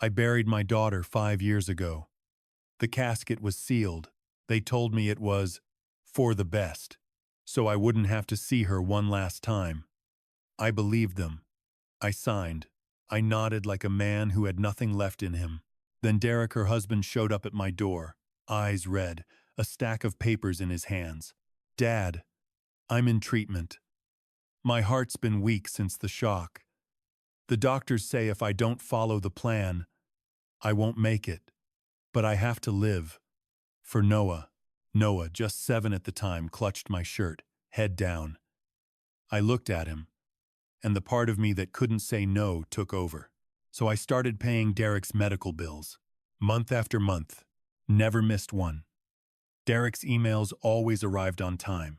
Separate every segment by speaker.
Speaker 1: I buried my daughter 5 years ago. The casket was sealed. They told me it was for the best, so I wouldn't have to see her one last time. I believed them. I signed. I nodded like a man who had nothing left in him. Then Derek, her husband, showed up at my door, eyes red, a stack of papers in his hands. Dad, I'm in treatment. My heart's been weak since the shock. The doctors say if I don't follow the plan, I won't make it. But I have to live. For Noah. Noah, just 7 at the time, clutched my shirt, head down. I looked at him, and the part of me that couldn't say no took over. So I started paying Derek's medical bills, month after month, never missed one. Derek's emails always arrived on time.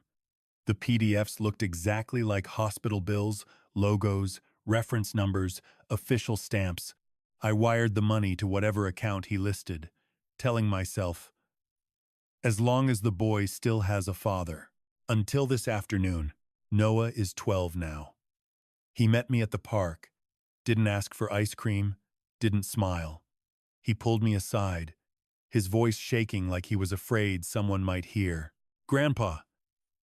Speaker 1: The PDFs looked exactly like hospital bills, logos, reference numbers, official stamps. I wired the money to whatever account he listed, telling myself, as long as the boy still has a father. Until this afternoon, Noah is 12 now. He met me at the park, didn't ask for ice cream, didn't smile. He pulled me aside, his voice shaking like he was afraid someone might hear. Grandpa,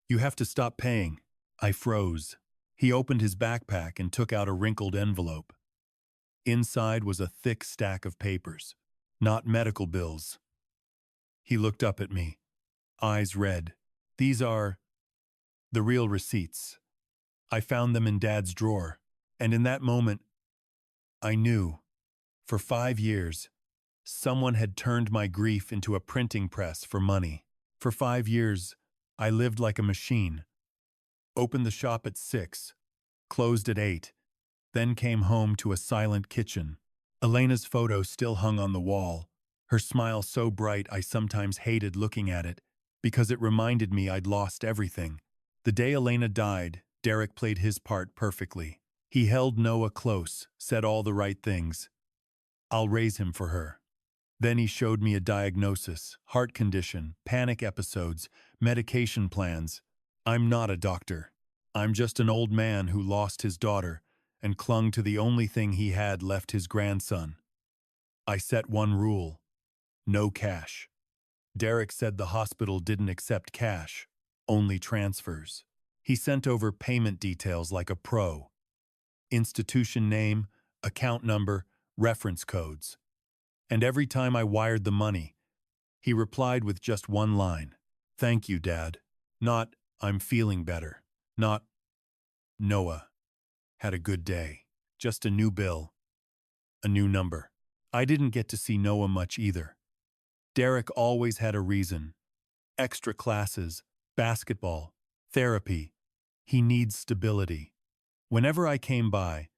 Speaker 1: you have to stop paying. I froze. He opened his backpack and took out a wrinkled envelope. Inside was a thick stack of papers, not medical bills. He looked up at me, eyes red. These are the real receipts. I found them in Dad's drawer, and in that moment, I knew. For 5 years, someone had turned my grief into a printing press for money. For 5 years, I lived like a machine. Opened the shop at 6, closed at 8, then came home to a silent kitchen. Elena's photo still hung on the wall, her smile so bright I sometimes hated looking at it because it reminded me I'd lost everything. The day Elena died, Derek played his part perfectly. He held Noah close, said all the right things. I'll raise him for her. Then he showed me a diagnosis, heart condition, panic episodes, medication plans. I'm not a doctor. I'm just an old man who lost his daughter and clung to the only thing he had left, his grandson. I set one rule: no cash. Derek said the hospital didn't accept cash, only transfers. He sent over payment details like a pro. Institution name, account number, reference codes. And every time I wired the money, he replied with just one line: "Thank you, Dad." Not, "I'm feeling better." Not, "Noah had a good day." Just a new bill, a new number. I didn't get to see Noah much either. Derek always had a reason. Extra classes, basketball, therapy. He needs stability. Whenever I came by,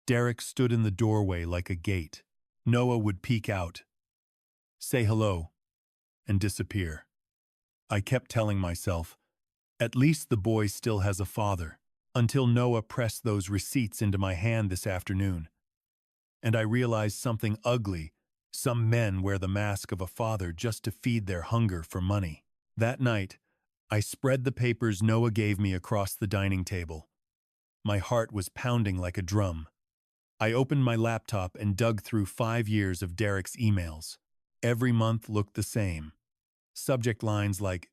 Speaker 1: Derek stood in the doorway like a gate. Noah would peek out, say hello, and disappear. I kept telling myself, at least the boy still has a father, until Noah pressed those receipts into my hand this afternoon. And I realized something ugly. Some men wear the mask of a father just to feed their hunger for money. That night, I spread the papers Noah gave me across the dining table. My heart was pounding like a drum. I opened my laptop and dug through 5 years of Derek's emails. Every month looked the same. Subject lines like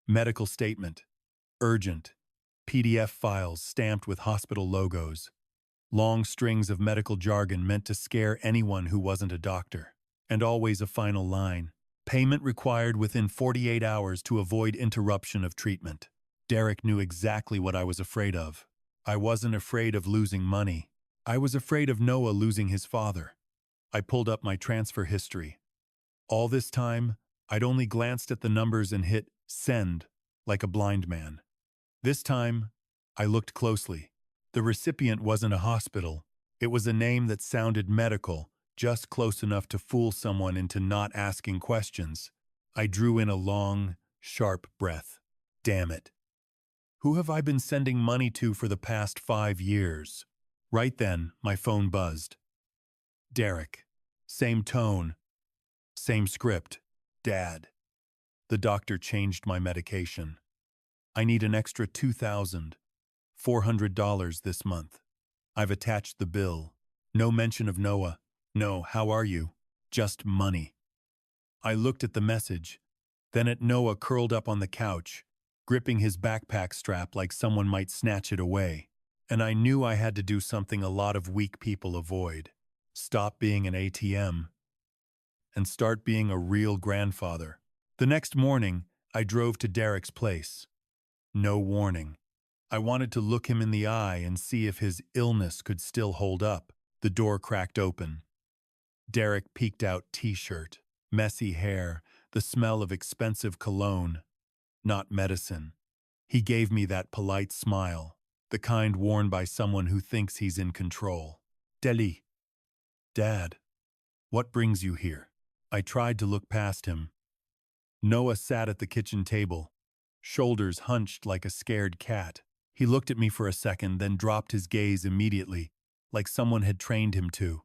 Speaker 1: medical statement, urgent, PDF files stamped with hospital logos, long strings of medical jargon meant to scare anyone who wasn't a doctor, and always a final line: payment required within 48 hours to avoid interruption of treatment. Derek knew exactly what I was afraid of. I wasn't afraid of losing money. I was afraid of Noah losing his father. I pulled up my transfer history. All this time, I'd only glanced at the numbers and hit send like a blind man. This time, I looked closely. The recipient wasn't a hospital. It was a name that sounded medical, just close enough to fool someone into not asking questions. I drew in a long, sharp breath. Damn it. Who have I been sending money to for the past 5 years? Right then, my phone buzzed. Derek. Same tone. Same script. Dad. The doctor changed my medication. I need an extra $2,400 this month. I've attached the bill. No mention of Noah. No, how are you? Just money. I looked at the message, then at Noah curled up on the couch, gripping his backpack strap like someone might snatch it away. And I knew I had to do something a lot of weak people avoid. Stop being an ATM and start being a real grandfather. The next morning, I drove to Derek's place. No warning. I wanted to look him in the eye and see if his illness could still hold up. The door cracked open. Derek peeked out t-shirt, messy hair, the smell of expensive cologne, not medicine. He gave me that polite smile, the kind worn by someone who thinks he's in control. Deli. Dad, what brings you here? I tried to look past him. Noah sat at the kitchen table, shoulders hunched like a scared cat. He looked at me for a second, then dropped his gaze immediately, like someone had trained him to.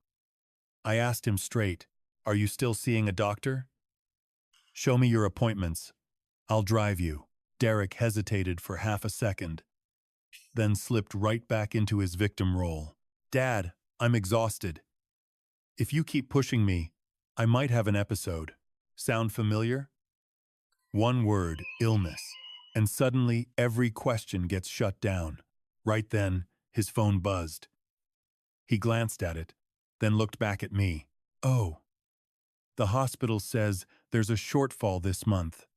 Speaker 1: I asked him straight, "Are you still seeing a doctor?" "Show me your appointments. I'll drive you." Derek hesitated for half a second, then slipped right back into his victim role. "Dad, I'm exhausted. If you keep pushing me, I might have an episode. Sound familiar?" One word, illness, and suddenly every question gets shut down. Right then, his phone buzzed. He glanced at it, then looked back at me. "Oh, the hospital says there's a shortfall this month.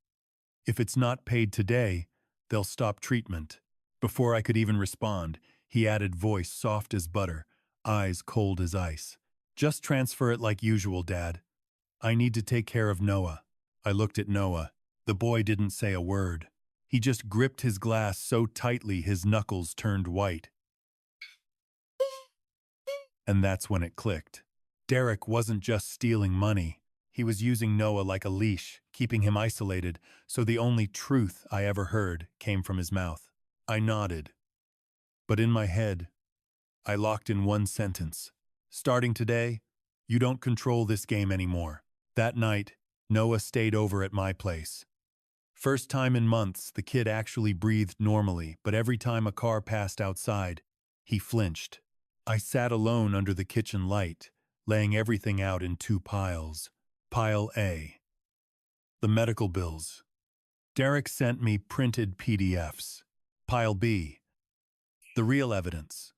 Speaker 1: If it's not paid today, they'll stop treatment." Before I could even respond, he added, voice soft as butter, eyes cold as ice. "Just transfer it like usual, Dad. I need to take care of Noah." I looked at Noah. The boy didn't say a word. He just gripped his glass so tightly his knuckles turned white. And that's when it clicked. Derek wasn't just stealing money. He was using Noah like a leash, keeping him isolated, so the only truth I ever heard came from his mouth. I nodded. But in my head, I locked in one sentence. "Starting today, you don't control this game anymore." That night, Noah stayed over at my place. First time in months, the kid actually breathed normally, but every time a car passed outside, he flinched. I sat alone under the kitchen light, laying everything out in two piles. Pile A, the medical bills. Derek sent me printed PDFs. Pile B, the real evidence.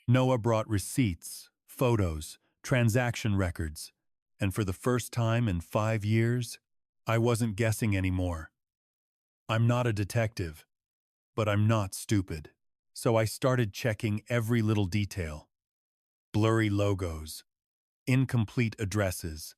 Speaker 1: Noah brought receipts, photos, transaction records, and for the first time in 5 years, I wasn't guessing anymore. I'm not a detective, but I'm not stupid. So I started checking every little detail. Blurry logos, incomplete addresses,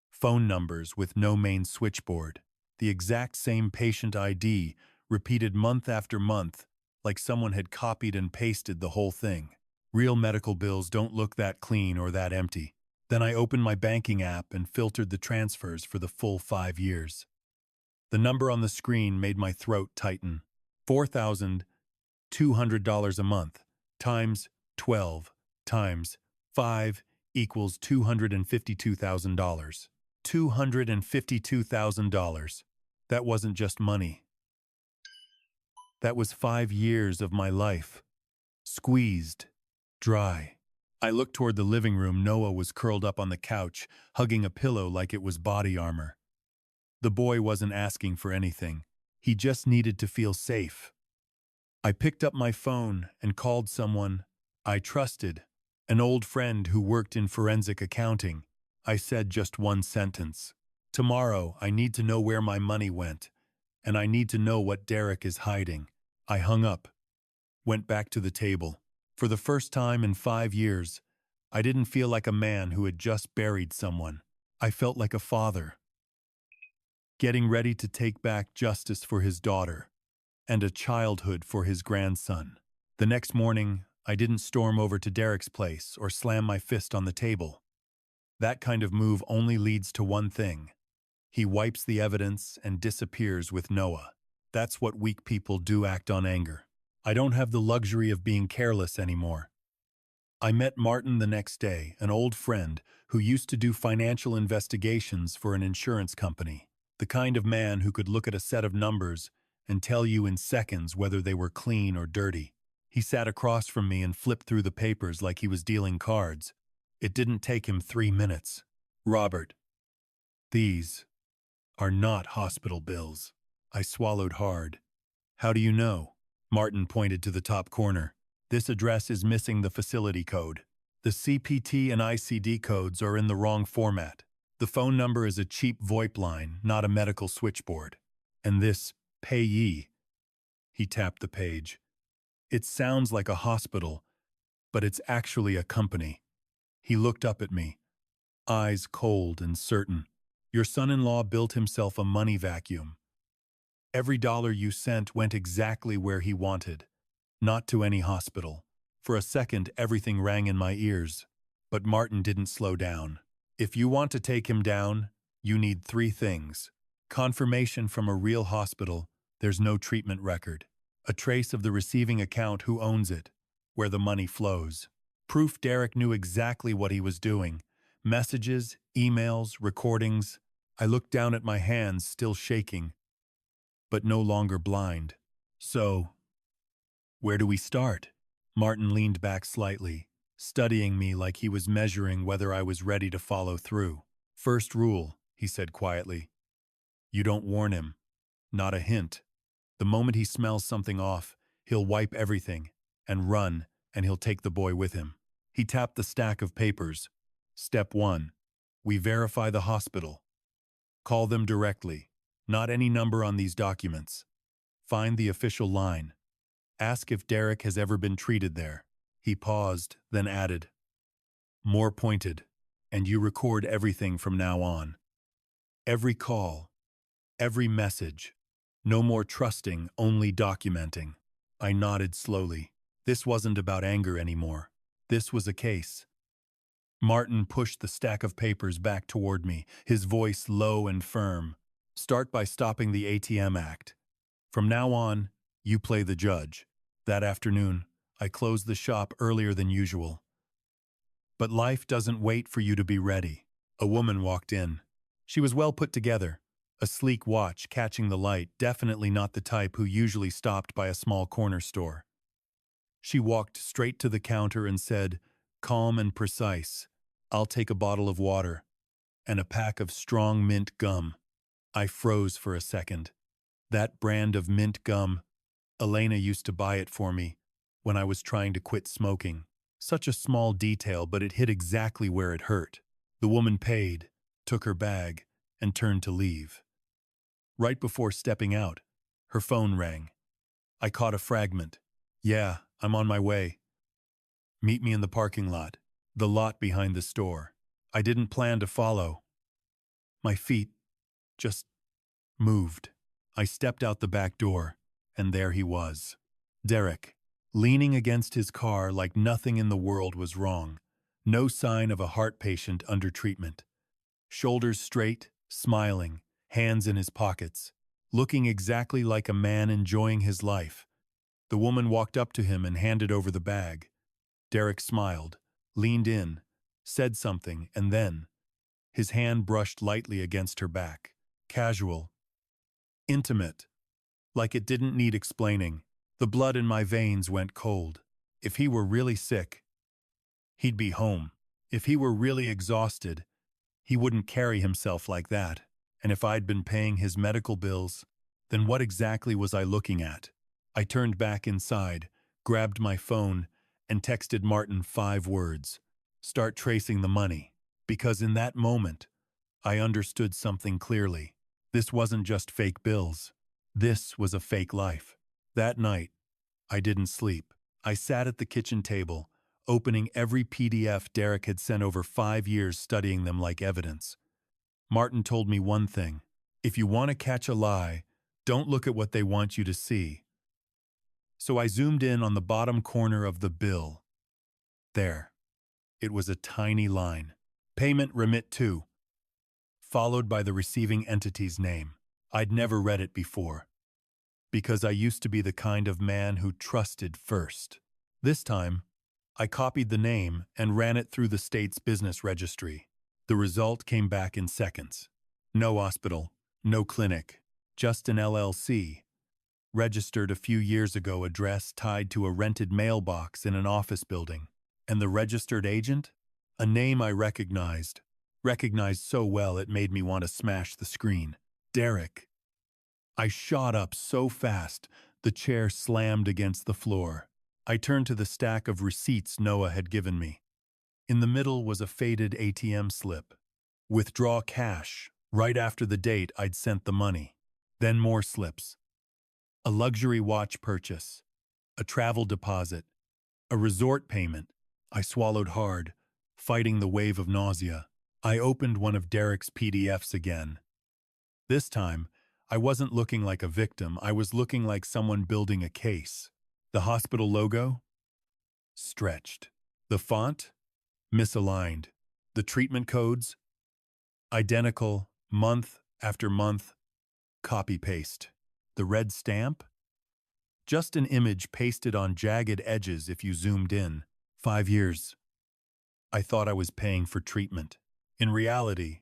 Speaker 1: phone numbers with no main switchboard, the exact same patient ID repeated month after month, like someone had copied and pasted the whole thing. Real medical bills don't look that clean or that empty. Then I opened my banking app and filtered the transfers for the full 5 years. The number on the screen made my throat tighten. $4,200 a month times 12 times 5 equals $252,000. $252,000. That wasn't just money. That was 5 years of my life. Squeezed. Dry. I looked toward the living room. Noah was curled up on the couch, hugging a pillow like it was body armor. The boy wasn't asking for anything. He just needed to feel safe. I picked up my phone and called someone I trusted, an old friend who worked in forensic accounting. I said just one sentence. "Tomorrow, I need to know where my money went, and I need to know what Derek is hiding." I hung up, went back to the table. For the first time in 5 years, I didn't feel like a man who had just buried someone. I felt like a father, getting ready to take back justice for his daughter and a childhood for his grandson. The next morning, I didn't storm over to Derek's place or slam my fist on the table. That kind of move only leads to one thing. He wipes the evidence and disappears with Noah. That's what weak people do, act on anger. I don't have the luxury of being careless anymore. I met Martin the next day, an old friend who used to do financial investigations for an insurance company. The kind of man who could look at a set of numbers and tell you in seconds whether they were clean or dirty. He sat across from me and flipped through the papers like he was dealing cards. It didn't take him 3 minutes. Robert, these are not hospital bills. I swallowed hard. How do you know? Martin pointed to the top corner. This address is missing the facility code. The CPT and ICD codes are in the wrong format. The phone number is a cheap VoIP line, not a medical switchboard. And this payee, he tapped the page. It sounds like a hospital, but it's actually a company. He looked up at me, eyes cold and certain. Your son-in-law built himself a money vacuum. Every dollar you sent went exactly where he wanted, not to any hospital. For a second, everything rang in my ears. But Martin didn't slow down. If you want to take him down, you need 3 things. Confirmation from a real hospital, there's no treatment record. A trace of the receiving account who owns it, where the money flows. Proof Derek knew exactly what he was doing. Messages, emails, recordings. I looked down at my hands, still shaking, but no longer blind. So, where do we start? Martin leaned back slightly, studying me like he was measuring whether I was ready to follow through. First rule, he said quietly. You don't warn him. Not a hint. The moment he smells something off, he'll wipe everything and run, and he'll take the boy with him. He tapped the stack of papers. Step 1. We verify the hospital. Call them directly. Not any number on these documents. Find the official line. Ask if Derek has ever been treated there. He paused, then added, more pointed, and you record everything from now on. Every call, every message. No more trusting, only documenting. I nodded slowly. This wasn't about anger anymore. This was a case. Martin pushed the stack of papers back toward me, his voice low and firm. Start by stopping the ATM Act. From now on, you play the judge. That afternoon, I closed the shop earlier than usual. But life doesn't wait for you to be ready. A woman walked in. She was well put together. A sleek watch catching the light, definitely not the type who usually stopped by a small corner store. She walked straight to the counter and said, calm and precise, I'll take a bottle of water and a pack of strong mint gum. I froze for a second. That brand of mint gum, Elena used to buy it for me when I was trying to quit smoking. Such a small detail, but it hit exactly where it hurt. The woman paid, took her bag, and turned to leave. Right before stepping out, her phone rang. I caught a fragment. Yeah, I'm on my way. Meet me in the parking lot, the lot behind the store. I didn't plan to follow. My feet just moved. I stepped out the back door, and there he was. Derek, leaning against his car like nothing in the world was wrong. No sign of a heart patient under treatment. Shoulders straight, smiling, hands in his pockets, looking exactly like a man enjoying his life. The woman walked up to him and handed over the bag. Derek smiled, leaned in, said something, and then his hand brushed lightly against her back. Casual, intimate, like it didn't need explaining. The blood in my veins went cold. If he were really sick, he'd be home. If he were really exhausted, he wouldn't carry himself like that. And if I'd been paying his medical bills, then what exactly was I looking at? I turned back inside, grabbed my phone, and texted Martin 5 words. Start tracing the money. Because in that moment, I understood something clearly. This wasn't just fake bills. This was a fake life. That night, I didn't sleep. I sat at the kitchen table, opening every PDF Derek had sent over 5 years, studying them like evidence. Martin told me one thing. If you want to catch a lie, don't look at what they want you to see. So I zoomed in on the bottom corner of the bill. There. It was a tiny line. Payment remit to, followed by the receiving entity's name. I'd never read it before, because I used to be the kind of man who trusted first. This time, I copied the name and ran it through the state's business registry. The result came back in seconds. No hospital, no clinic, just an LLC. Registered a few years ago, address tied to a rented mailbox in an office building. And the registered agent? A name I recognized so well it made me want to smash the screen. Derek. I shot up so fast, the chair slammed against the floor. I turned to the stack of receipts Noah had given me. In the middle was a faded ATM slip. Withdraw cash, right after the date I'd sent the money. Then more slips. A luxury watch purchase. A travel deposit. A resort payment. I swallowed hard, fighting the wave of nausea. I opened one of Derek's PDFs again. This time, I wasn't looking like a victim, I was looking like someone building a case. The hospital logo? Stretched. The font? Misaligned. The treatment codes? Identical, month after month. Copy-paste. The red stamp? Just an image pasted on jagged edges if you zoomed in. 5 years. I thought I was paying for treatment. In reality,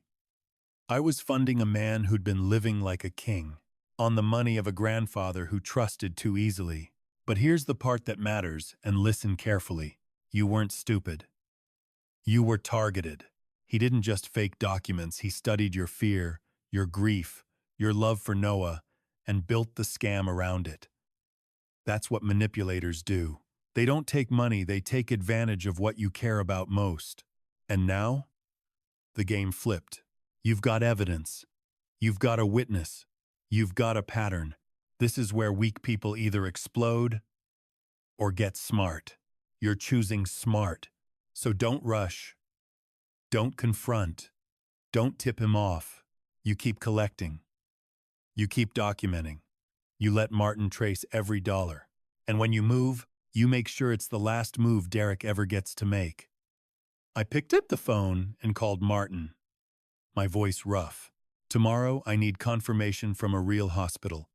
Speaker 1: I was funding a man who'd been living like a king, on the money of a grandfather who trusted too easily. But here's the part that matters, and listen carefully. You weren't stupid. You were targeted. He didn't just fake documents, he studied your fear, your grief, your love for Noah, and built the scam around it. That's what manipulators do. They don't take money, they take advantage of what you care about most. And now? The game flipped. You've got evidence. You've got a witness. You've got a pattern. This is where weak people either explode or get smart. You're choosing smart. So don't rush. Don't confront. Don't tip him off. You keep collecting. You keep documenting. You let Martin trace every dollar. And when you move, you make sure it's the last move Derek ever gets to make. I picked up the phone and called Martin. My voice rough. Tomorrow I need confirmation from a real hospital.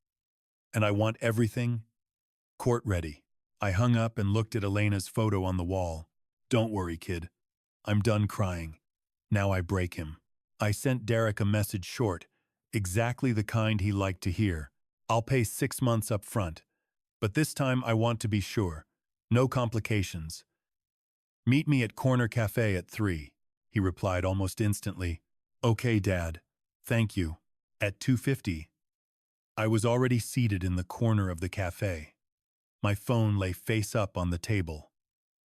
Speaker 1: And I want everything court ready. I hung up and looked at Elena's photo on the wall. Don't worry, kid. I'm done crying. Now I break him. I sent Derek a message short, exactly the kind he liked to hear. I'll pay 6 months up front. But this time I want to be sure. No complications. Meet me at Corner Cafe at 3, he replied almost instantly. Okay, Dad. Thank you. At 2:50. I was already seated in the corner of the cafe. My phone lay face up on the table.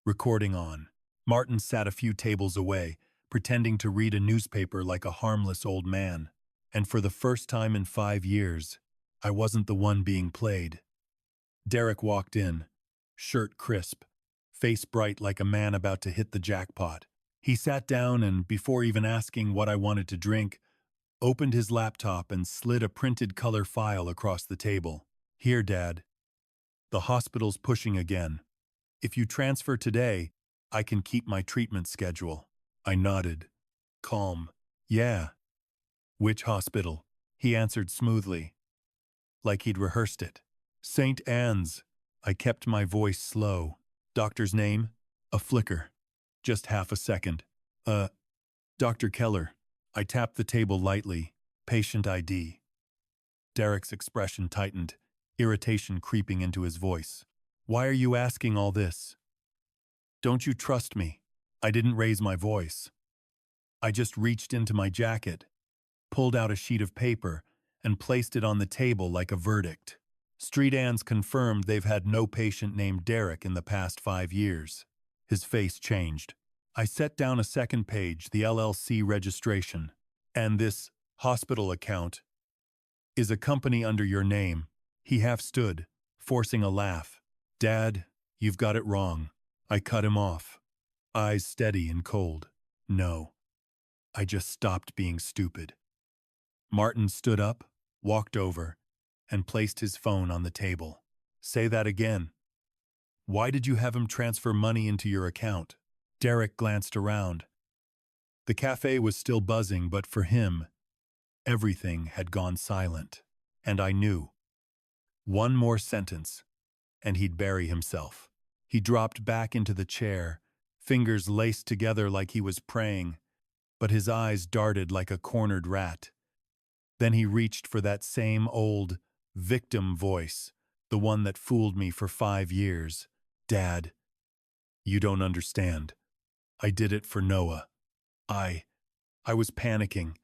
Speaker 1: Recording on. Martin sat a few tables away, pretending to read a newspaper like a harmless old man. And for the first time in 5 years, I wasn't the one being played. Derek walked in, shirt crisp, face bright like a man about to hit the jackpot. He sat down and, before even asking what I wanted to drink, opened his laptop and slid a printed color file across the table. Here, Dad. The hospital's pushing again. If you transfer today, I can keep my treatment schedule. I nodded. Calm. Yeah. Which hospital? He answered smoothly, like he'd rehearsed it. St. Anne's. I kept my voice slow. Doctor's name? A flicker. Just half a second. Dr. Keller. I tapped the table lightly. Patient ID. Derek's expression tightened, irritation creeping into his voice. Why are you asking all this? Don't you trust me? I didn't raise my voice. I just reached into my jacket, pulled out a sheet of paper, and placed it on the table like a verdict. Street Ann's confirmed they've had no patient named Derek in the past 5 years. His face changed. I set down a second page, the LLC registration. And this hospital account is a company under your name. He half stood, forcing a laugh. Dad, you've got it wrong. I cut him off. Eyes steady and cold. No. I just stopped being stupid. Martin stood up, walked over, and placed his phone on the table. Say that again. Why did you have him transfer money into your account? Derek glanced around. The cafe was still buzzing, but for him, everything had gone silent. And I knew. One more sentence, and he'd bury himself. He dropped back into the chair, fingers laced together like he was praying, but his eyes darted like a cornered rat. Then he reached for that same old, victim voice, the one that fooled me for 5 years. Dad, you don't understand. I did it for Noah. I I was panicking.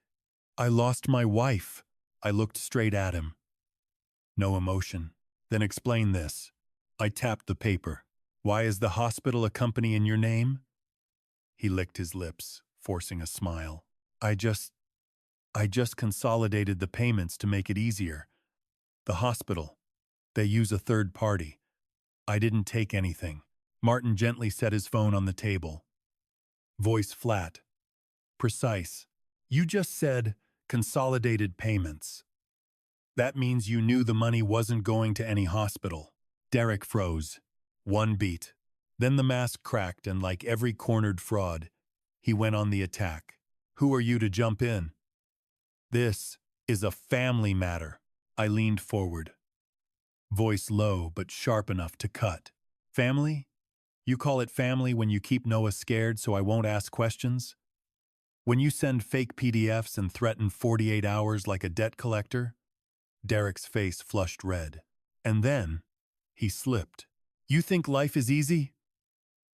Speaker 1: I lost my wife. I looked straight at him. No emotion. Then explain this. I tapped the paper. Why is the hospital a company in your name? He licked his lips, forcing a smile. I just consolidated the payments to make it easier. The hospital, they use a third party. I didn't take anything. Martin gently set his phone on the table. Voice flat. Precise. You just said consolidated payments. That means you knew the money wasn't going to any hospital. Derek froze. One beat. Then the mask cracked and like every cornered fraud, he went on the attack. Who are you to jump in? This is a family matter. I leaned forward. Voice low but sharp enough to cut. Family? You call it family when you keep Noah scared so I won't ask questions? When you send fake PDFs and threaten 48 hours like a debt collector? Derek's face flushed red. And then, he slipped. You think life is easy?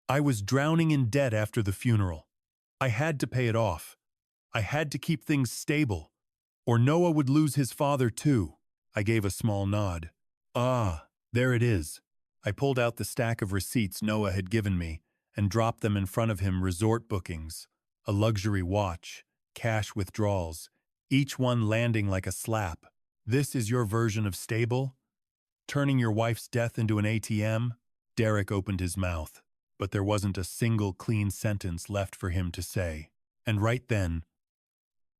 Speaker 1: I was drowning in debt after the funeral. I had to pay it off. I had to keep things stable, or Noah would lose his father too. I gave a small nod. Ah, there it is. I pulled out the stack of receipts Noah had given me and dropped them in front of him. Resort bookings, a luxury watch, cash withdrawals, each one landing like a slap. This is your version of stable? Turning your wife's death into an ATM? Derek opened his mouth, but there wasn't a single clean sentence left for him to say. And right then,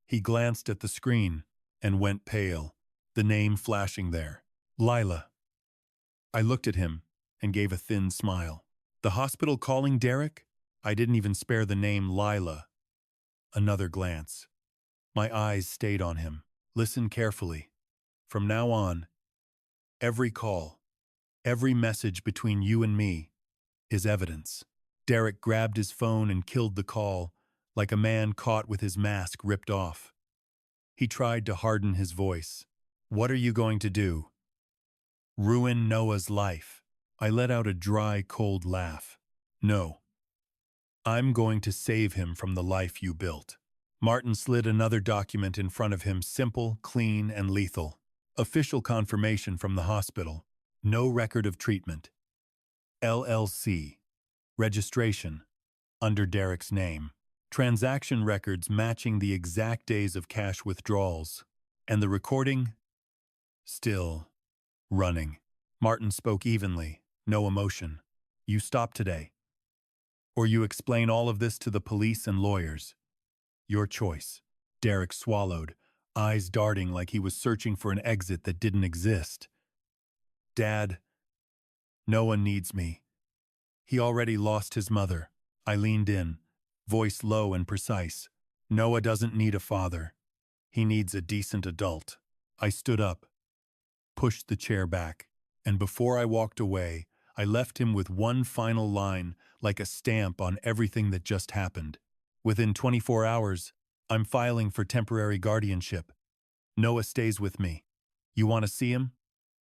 Speaker 1: he glanced at the screen and went pale, the name flashing there. Lila. I looked at him and gave a thin smile. The hospital calling Derek? I didn't even spare the name Lila. Another glance. My eyes stayed on him. Listen carefully. From now on, every call, every message between you and me is evidence. Derek grabbed his phone and killed the call like a man caught with his mask ripped off. He tried to harden his voice. What are you going to do? Ruin Noah's life. I let out a dry, cold laugh. No. I'm going to save him from the life you built. Martin slid another document in front of him, simple, clean, and lethal. Official confirmation from the hospital. No record of treatment. LLC. Registration. Under Derek's name. Transaction records matching the exact days of cash withdrawals. And the recording? Still running. Martin spoke evenly, no emotion. You stop today. Or you explain all of this to the police and lawyers. Your choice. Derek swallowed, eyes darting like he was searching for an exit that didn't exist. Dad, Noah needs me. He already lost his mother. I leaned in, voice low and precise. Noah doesn't need a father. He needs a decent adult. I stood up, pushed the chair back, and before I walked away, I left him with one final line, like a stamp on everything that just happened. Within 24 hours, I'm filing for temporary guardianship. Noah stays with me. You want to see him?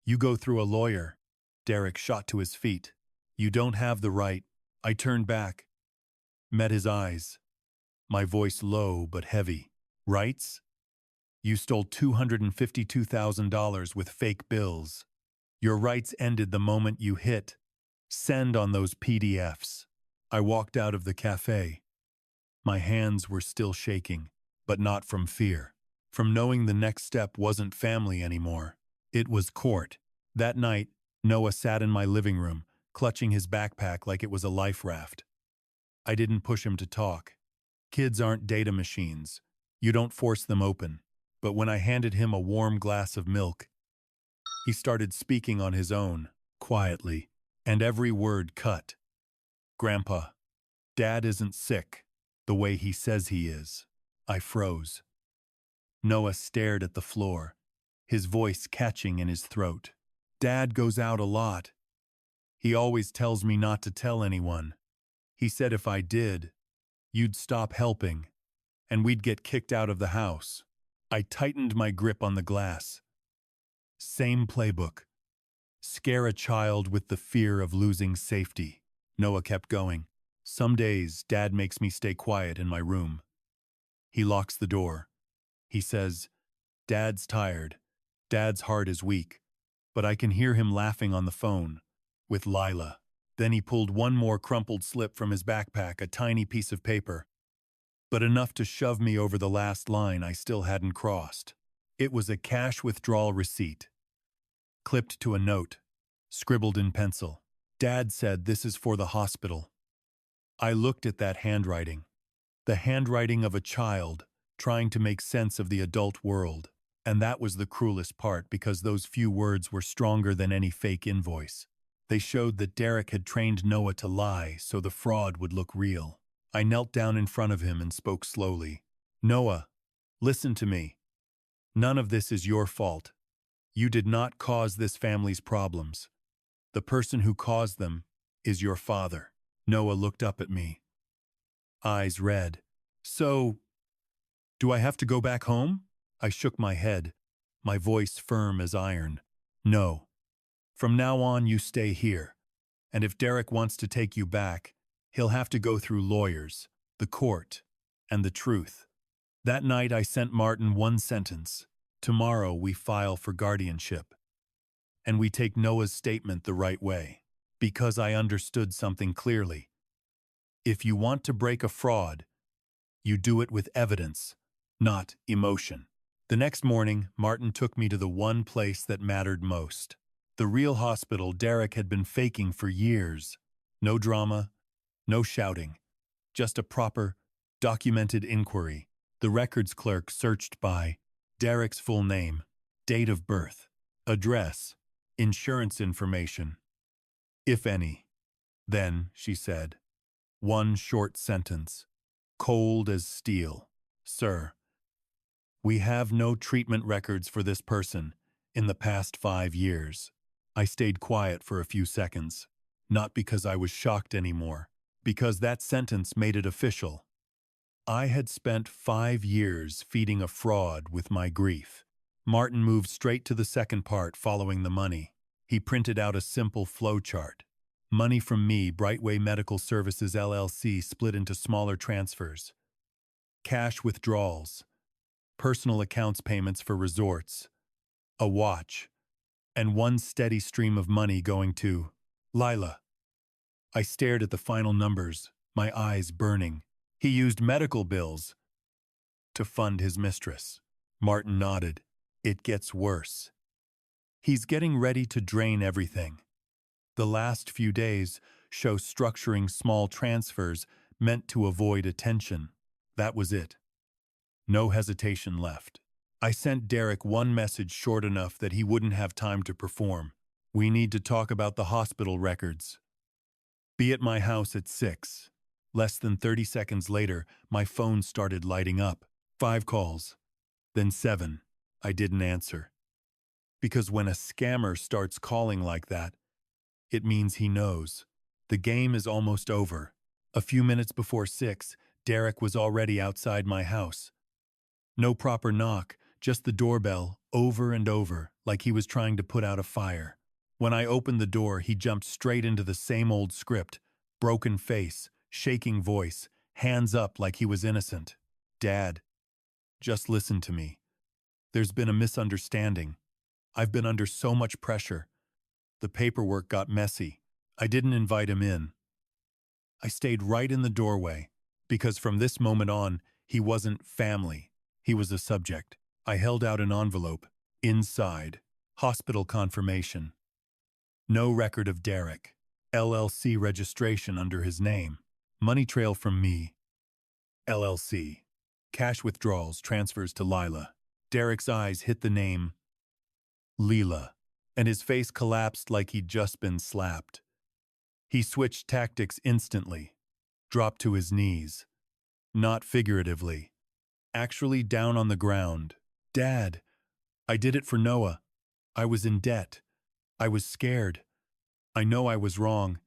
Speaker 1: You go through a lawyer. Derek shot to his feet. You don't have the right. I turned back, met his eyes, my voice low but heavy. Rights? You stole $252,000 with fake bills. Your rights ended the moment you hit send on those PDFs. I walked out of the cafe. My hands were still shaking, but not from fear. From knowing the next step wasn't family anymore. It was court. That night, Noah sat in my living room, clutching his backpack like it was a life raft. I didn't push him to talk. Kids aren't data machines. You don't force them open. But when I handed him a warm glass of milk, he started speaking on his own, quietly, and every word cut. Grandpa, Dad isn't sick, the way he says he is. I froze. Noah stared at the floor, his voice catching in his throat. Dad goes out a lot. He always tells me not to tell anyone. He said if I did, you'd stop helping, and we'd get kicked out of the house. I tightened my grip on the glass. Same playbook. Scare a child with the fear of losing safety. Noah kept going. Some days, Dad makes me stay quiet in my room. He locks the door. He says, Dad's tired. Dad's heart is weak. But I can hear him laughing on the phone with Lila. Then he pulled one more crumpled slip from his backpack, a tiny piece of paper, but enough to shove me over the last line I still hadn't crossed. It was a cash withdrawal receipt, clipped to a note, scribbled in pencil. Dad said, this is for the hospital. I looked at that handwriting, the handwriting of a child trying to make sense of the adult world. And that was the cruelest part, because those few words were stronger than any fake invoice. They showed that Derek had trained Noah to lie so the fraud would look real. I knelt down in front of him and spoke slowly. Noah, listen to me. None of this is your fault. You did not cause this family's problems. The person who caused them is your father. Noah looked up at me, eyes red. So, do I have to go back home? I shook my head, my voice firm as iron. No. From now on, you stay here. And if Derek wants to take you back, he'll have to go through lawyers, the court, and the truth. That night, I sent Martin one sentence. Tomorrow, we file for guardianship. And we take Noah's statement the right way. Because I understood something clearly. If you want to break a fraud, you do it with evidence, not emotion. The next morning, Martin took me to the one place that mattered most. The real hospital Derek had been faking for years. No drama, no shouting. Just a proper, documented inquiry. The records clerk searched by Derek's full name, date of birth, address, insurance information, if any. Then, she said, one short sentence, cold as steel. Sir, we have no treatment records for this person in the past 5 years. I stayed quiet for a few seconds, not because I was shocked anymore, because that sentence made it official. I had spent 5 years feeding a fraud with my grief. Martin moved straight to the second part, following the money. He printed out a simple flow chart. Money from me, Brightway Medical Services LLC, split into smaller transfers. Cash withdrawals, personal accounts payments for resorts, a watch, and one steady stream of money going to Lila. I stared at the final numbers, my eyes burning. He used medical bills to fund his mistress. Martin nodded. It gets worse. He's getting ready to drain everything. The last few days show structuring small transfers meant to avoid attention. That was it. No hesitation left. I sent Derek one message short enough that he wouldn't have time to perform. We need to talk about the hospital records. Be at my house at 6. Less than 30 seconds later, my phone started lighting up. 5 calls. Then 7. I didn't answer. Because when a scammer starts calling like that, it means he knows. The game is almost over. A few minutes before 6, Derek was already outside my house. No proper knock, just the doorbell, over and over, like he was trying to put out a fire. When I opened the door, he jumped straight into the same old script. Broken face, shaking voice, hands up like he was innocent. Dad, just listen to me. There's been a misunderstanding. I've been under so much pressure. The paperwork got messy. I didn't invite him in. I stayed right in the doorway, because from this moment on, he wasn't family. He was a subject. I held out an envelope. Inside, hospital confirmation. No record of Derek. LLC registration under his name. Money trail from me. LLC. Cash withdrawals, transfers to Lila. Derek's eyes hit the name Leela, and his face collapsed like he'd just been slapped. He switched tactics instantly, dropped to his knees. Not figuratively. Actually down on the ground. Dad, I did it for Noah. I was in debt. I was scared. I know I was wrong.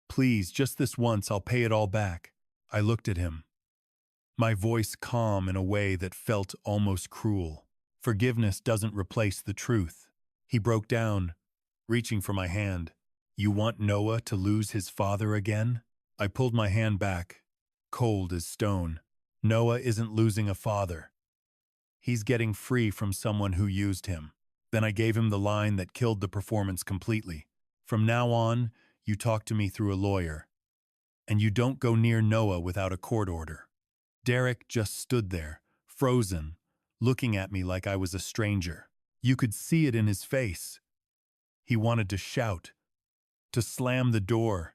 Speaker 1: Please, just this once, I'll pay it all back. I looked at him, my voice calm in a way that felt almost cruel. Forgiveness doesn't replace the truth. He broke down, reaching for my hand. You want Noah to lose his father again? I pulled my hand back, cold as stone. Noah isn't losing a father. He's getting free from someone who used him. Then I gave him the line that killed the performance completely. From now on, you talk to me through a lawyer. And you don't go near Noah without a court order. Derek just stood there, frozen, looking at me like I was a stranger. You could see it in his face. He wanted to shout, to slam the door,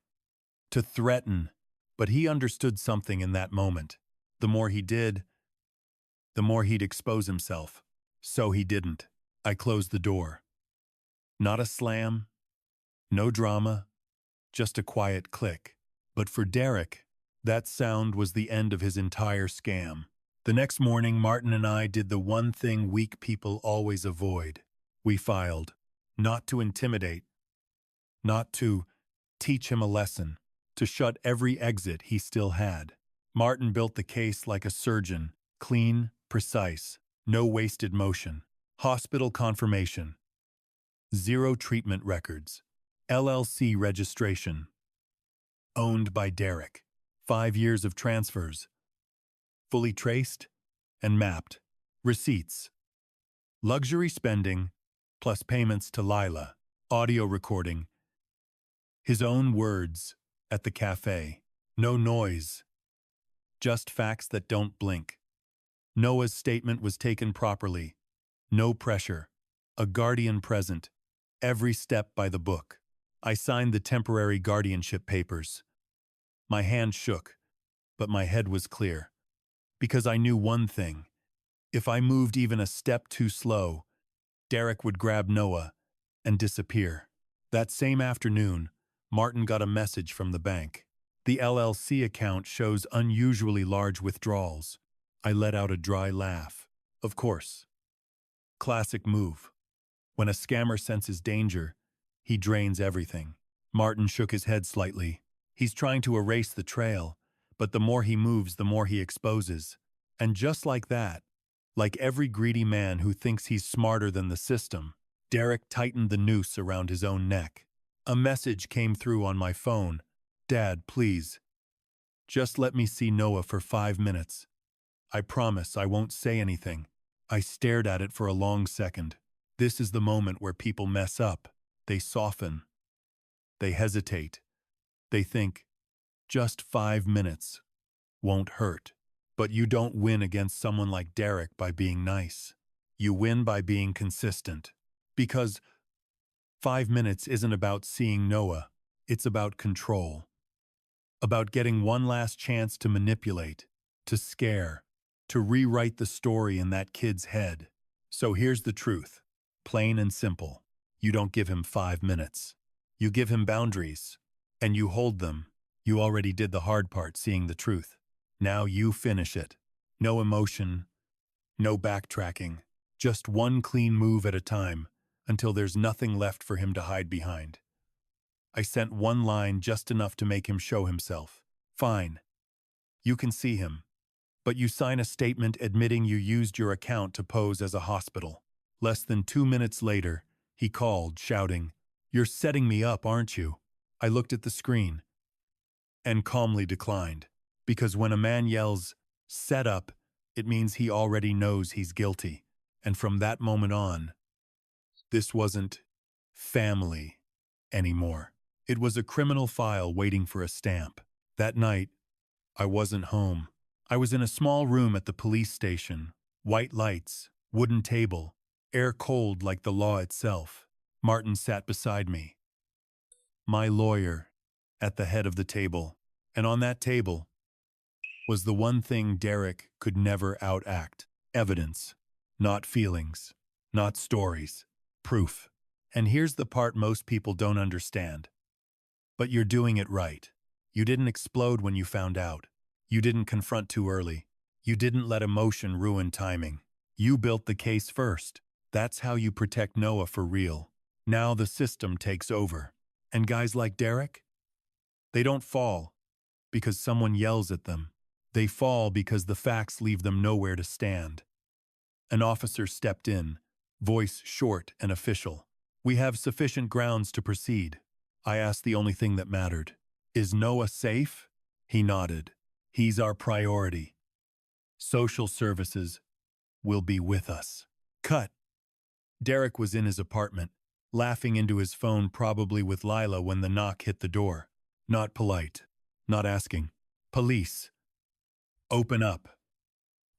Speaker 1: to threaten, but he understood something in that moment. The more he did, the more he'd expose himself. So he didn't. I closed the door. Not a slam, no drama, just a quiet click. But for Derek, that sound was the end of his entire scam. The next morning, Martin and I did the one thing weak people always avoid. We filed. Not to intimidate. Not to teach him a lesson. To shut every exit he still had. Martin built the case like a surgeon. Clean, precise, no wasted motion. Hospital confirmation. 0 treatment records. LLC registration. Owned by Derek. 5 years of transfers. Fully traced and mapped. Receipts. Luxury spending, plus payments to Lila. Audio recording. His own words at the cafe. No noise. Just facts that don't blink. Noah's statement was taken properly. No pressure. A guardian present. Every step by the book. I signed the temporary guardianship papers. My hand shook, but my head was clear. Because I knew one thing. If I moved even a step too slow, Derek would grab Noah and disappear. That same afternoon, Martin got a message from the bank. The LLC account shows unusually large withdrawals. I let out a dry laugh. Of course. Classic move. When a scammer senses danger, he drains everything. Martin shook his head slightly. He's trying to erase the trail, but the more he moves, the more he exposes. And just like that, like every greedy man who thinks he's smarter than the system, Derek tightened the noose around his own neck. A message came through on my phone. Dad, please. Just let me see Noah for 5 minutes. I promise I won't say anything. I stared at it for a long second. This is the moment where people mess up. They soften. They hesitate. They think, just 5 minutes won't hurt. But you don't win against someone like Derek by being nice. You win by being consistent. Because 5 minutes isn't about seeing Noah. It's about control. About getting one last chance to manipulate, to scare, to rewrite the story in that kid's head. So here's the truth. Plain and simple. You don't give him 5 minutes. You give him boundaries. And you hold them. You already did the hard part, seeing the truth. Now you finish it. No emotion, no backtracking. Just one clean move at a time, until there's nothing left for him to hide behind. I sent one line, just enough to make him show himself. Fine. You can see him. But you sign a statement admitting you used your account to pose as a hospital. Less than 2 minutes later, he called, shouting, "You're setting me up, aren't you?" I looked at the screen and calmly declined. Because when a man yells, "set up," it means he already knows he's guilty. And from that moment on, this wasn't family anymore. It was a criminal file waiting for a stamp. That night, I wasn't home. I was in a small room at the police station. White lights, wooden table, air cold like the law itself. Martin sat beside me. My lawyer, at the head of the table. And on that table was the one thing Derek could never outact. Evidence. Not feelings. Not stories. Proof. And here's the part most people don't understand. But you're doing it right. You didn't explode when you found out. You didn't confront too early. You didn't let emotion ruin timing. You built the case first. That's how you protect Noah for real. Now the system takes over. And guys like Derek? They don't fall because someone yells at them. They fall because the facts leave them nowhere to stand. An officer stepped in, voice short and official. "We have sufficient grounds to proceed." I asked the only thing that mattered. "Is Noah safe?" He nodded. He's our priority. Social services will be with us. Cut. Derek was in his apartment, laughing into his phone, probably with Lila, when the knock hit the door. Not polite. Not asking. Police. Open up.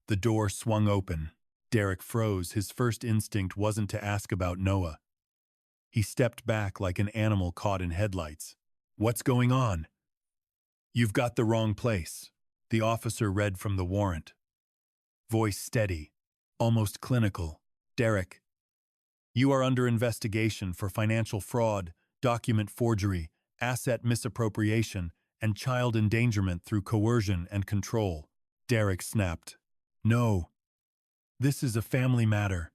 Speaker 1: The door swung open. Derek froze. His first instinct wasn't to ask about Noah. He stepped back like an animal caught in headlights. What's going on? You've got the wrong place. The officer read from the warrant. Voice steady, almost clinical. Derek, you are under investigation for financial fraud, document forgery, asset misappropriation, and child endangerment through coercion and control. Derek snapped. No. This is a family matter.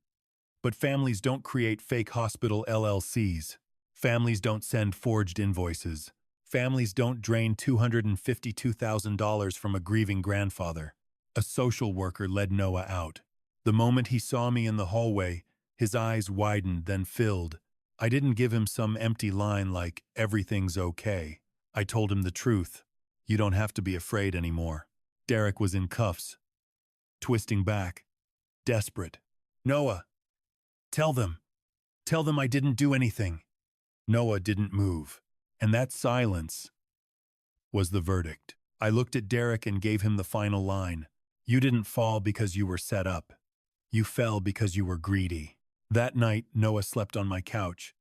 Speaker 1: But families don't create fake hospital LLCs. Families don't send forged invoices. Families don't drain $252,000 from a grieving grandfather. A social worker led Noah out. The moment he saw me in the hallway, his eyes widened, then filled. I didn't give him some empty line like, everything's okay. I told him the truth. You don't have to be afraid anymore. Derek was in cuffs, twisting back, desperate. Noah, tell them. Tell them I didn't do anything. Noah didn't move, and that silence was the verdict. I looked at Derek and gave him the final line. You didn't fall because you were set up. You fell because you were greedy. That night, Noah slept on my couch,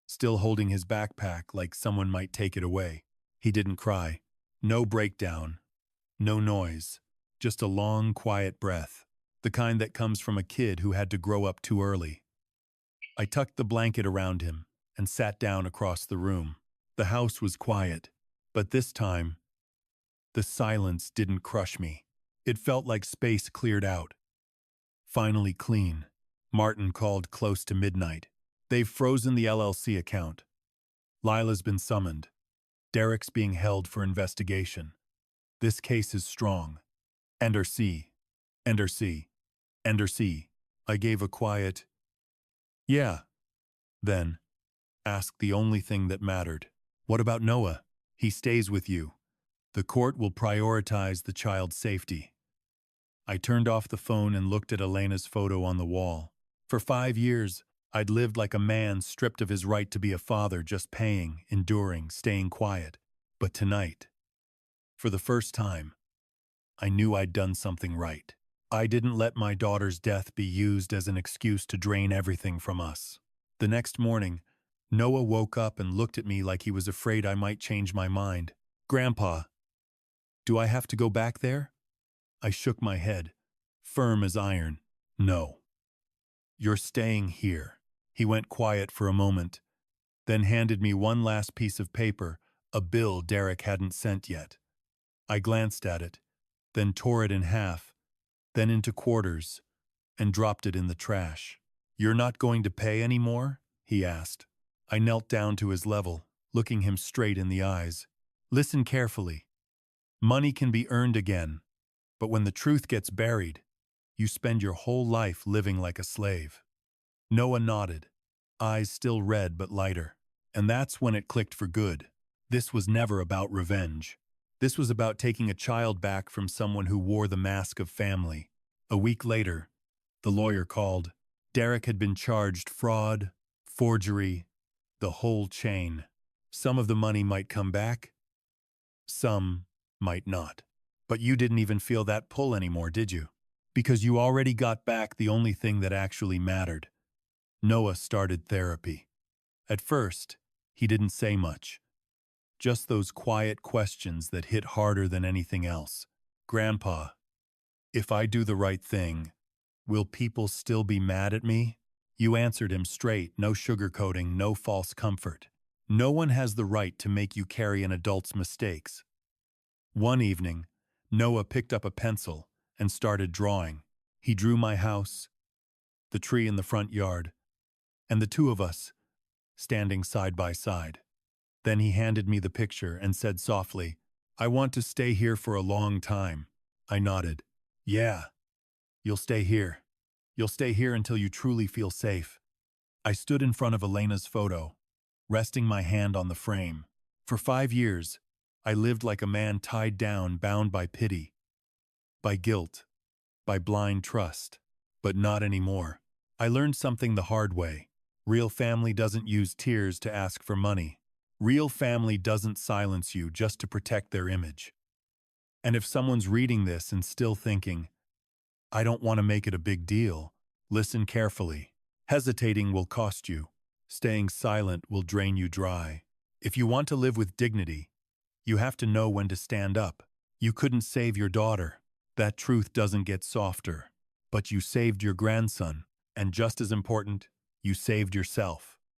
Speaker 1: still holding his backpack like someone might take it away. He didn't cry. No breakdown. No noise. Just a long, quiet breath. The kind that comes from a kid who had to grow up too early. I tucked the blanket around him and sat down across the room. The house was quiet, but this time, the silence didn't crush me. It felt like space cleared out. Finally clean. Martin called close to midnight. They've frozen the LLC account. Lila's been summoned. Derek's being held for investigation. This case is strong. Ender C. Ender C. Ender C. I gave a quiet, yeah. Then, asked the only thing that mattered. What about Noah? He stays with you. The court will prioritize the child's safety. I turned off the phone and looked at Elena's photo on the wall. For 5 years, I'd lived like a man stripped of his right to be a father, just paying, enduring, staying quiet. But tonight, for the first time, I knew I'd done something right. I didn't let my daughter's death be used as an excuse to drain everything from us. The next morning, Noah woke up and looked at me like he was afraid I might change my mind. Grandpa, do I have to go back there? I shook my head, firm as iron. No. You're staying here. He went quiet for a moment, then handed me one last piece of paper, a bill Derek hadn't sent yet. I glanced at it, then tore it in half, then into quarters, and dropped it in the trash. You're not going to pay anymore? He asked. I knelt down to his level, looking him straight in the eyes. Listen carefully. Money can be earned again, but when the truth gets buried, you spend your whole life living like a slave. Noah nodded, eyes still red but lighter. And that's when it clicked for good. This was never about revenge. This was about taking a child back from someone who wore the mask of family. A week later, the lawyer called. Derek had been charged fraud, forgery, the whole chain. Some of the money might come back, some might not. But you didn't even feel that pull anymore, did you? Because you already got back the only thing that actually mattered. Noah started therapy. At first, he didn't say much. Just those quiet questions that hit harder than anything else. Grandpa, if I do the right thing, will people still be mad at me? You answered him straight, no sugarcoating, no false comfort. No one has the right to make you carry an adult's mistakes. One evening, Noah picked up a pencil and started drawing. He drew my house, the tree in the front yard, and the two of us standing side by side. Then he handed me the picture and said softly, I want to stay here for a long time. I nodded. Yeah, you'll stay here. You'll stay here until you truly feel safe. I stood in front of Elena's photo, resting my hand on the frame. For 5 years, I lived like a man tied down, bound by pity, by guilt, by blind trust. But not anymore. I learned something the hard way. Real family doesn't use tears to ask for money. Real family doesn't silence you just to protect their image. And if someone's reading this and still thinking, I don't want to make it a big deal, listen carefully. Hesitating will cost you. Staying silent will drain you dry. If you want to live with dignity, you have to know when to stand up. You couldn't save your daughter. That truth doesn't get softer. But you saved your grandson, and just as important, you saved yourself.